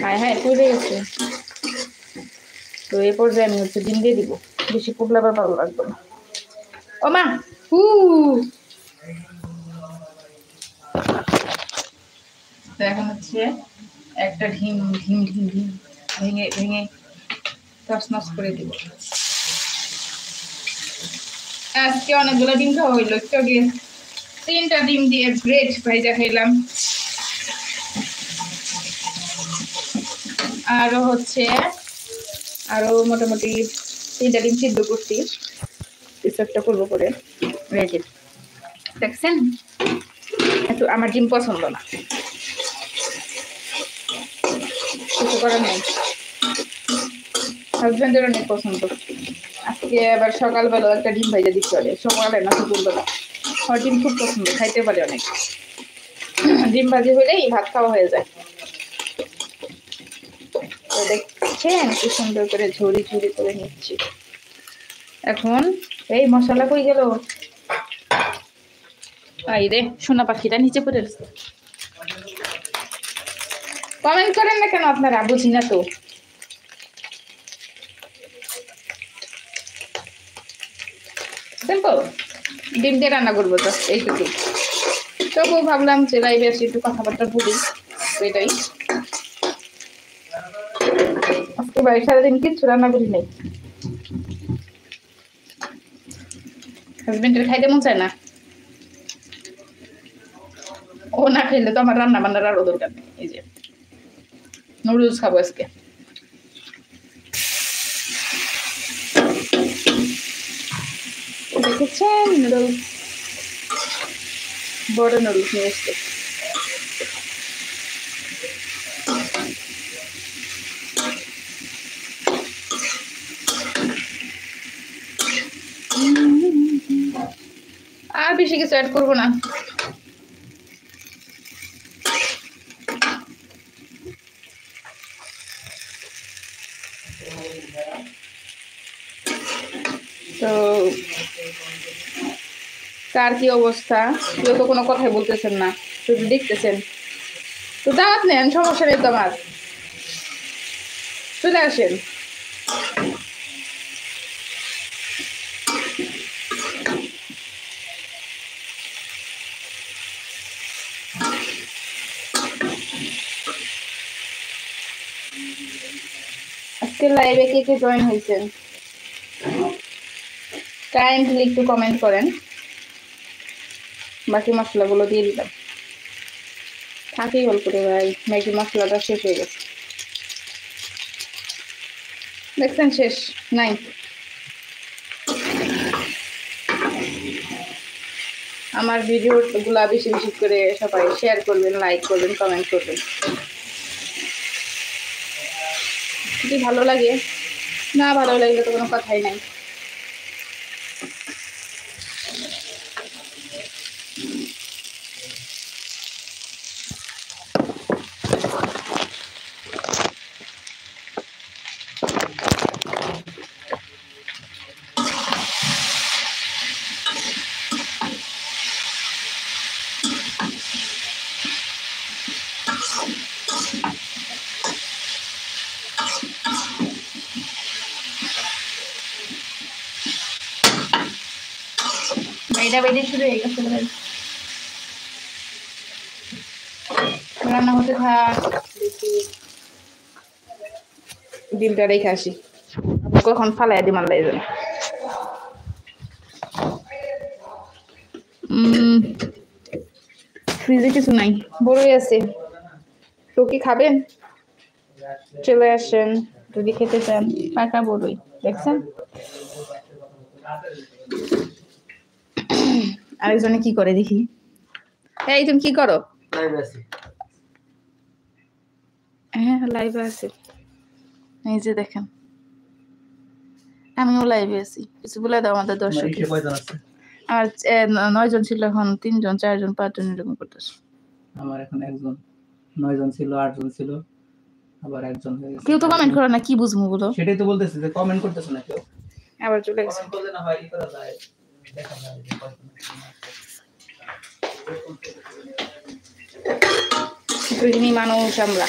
হ্যাঁ হ্যাঁ পুড়ে গেছে। তো এই পর্যায়ে আমি হচ্ছে ডিম দিয়ে দিব, বেশি পুড়লে আবার ভালো লাগবে না। ও মা হু, তো এখন হচ্ছে একটা ডিম ডিম ডিম ডিম ভেঙে ভেঙে তছনছ করে দিব। আজকে অনেকগুলো ডিম খাওয়া হইলো, একটু আগে 3টা ডিম দিয়ে ব্রেড ভাইজা খাইলাম। আরো হচ্ছে আরো মোটামুটি 3টা ডিম সিদ্ধ করছি, কিছু একটা করবো করে। দেখছেন একটু আমার ডিম পছন্দ না, কিছু করার নেই, হাজবেন্ডের অনেক পছন্দ। আজকে আবার সকালবেলা একটা ডিম ভাইজা দিতে হবে, সকালে না দুপুরবেলা। আমার ডিম খুব পছন্দ, খাইতে পারে অনেক। ডিম ভাজি হলেই ভাত খাওয়া হয়ে যায়। তো দেখছেন কি সুন্দর করে ঝুড়ি ঝুড়ি করে নিচ্ছি। এখন এই মশলা কই গেল, আই রে সোনা পাখিটা নিচে পড়ে গেছে। কমেন্ট করেন না কেন আপনারা, বুঝি না তো। সিম্পল ডিম দিয়ে রান্না করবো তো এইটুকু। তবুও ভাবলাম যে লাইভে আসি একটু কথাবার্তা বলি, এটাই। আজকে বাড়ি সারাদিন কিচ্ছু রান্না করি নাই, হাজবেন্ডের খাইতে মন চায় না, ও না খাইলে তো আমার রান্না বান্নার আরো দরকার নেই। এই যে নুডলস খাবো আজকে। দেখেছেন নুডলস, বড় নুডলস নিয়ে এসছে। আর বেশি কিছু অ্যাড করবো না। তো কার কি অবস্থা, কেউ তো কোনো কথাই বলতেছেন না, শুধু দেখতেছেন। তো দাওয়াত নেন, সমস্যা নেই তো আমার, চলে আসেন। আজকে লাইভে কে কে জয়েন হয়েছেন কাইন্ডলি একটু কমেন্ট করেন। বাকি মশলাগুলো দিয়ে দিলাম, থাকেই অল্প করে ভাই, ম্যাগি মশলাটা শেষ হয়ে গেছে। দেখছেন শেষ নাই। আমার ভিডিওগুলা বেশি বেশি করে সবাই শেয়ার করবেন, লাইক করবেন, কমেন্ট করবেন, যদি ভালো লাগে। না ভালো লাগলে তো কোনো কথাই নাই। বাইরে বাইরে শুরু হয়ে গেছে, রান্না হতে থাক। ডিমটা রেখে আসি, কখন ফালাই দিম আল্লাহ জানে। ফ্রিজে কিছু নাই, বড়ই আছে। তো কি খাবেন, চলে আসেন যদি খেতে চান। পাকা বড়ই দেখছেন। আরেকজনে কি করে দেখি। এই তুমি কি করো? হ্যাঁ লাইভে আছি, এই যে দেখেন আমিও লাইভে আছি। কিছু বলে দাও আমাদের দর্শক। আর 9 জন ছিল, এখন 3 জন 4 জন 5 জন এরকম করতেছে। আমার এখন একজন, 9 জন ছিল, 8 জন ছিল, আবার একজন হয়ে গেছে। কেউ তো কমেন্ট করে না, কি বুঝবো বলো? সেটাই তো বলতেছি যে কমেন্ট করতেছ না কেউ, আবার চলে গেছে। কমেন্ট করলে না হয় কি করা যায়, দেখা যায় যে দুইজনই মানুষ আমরা।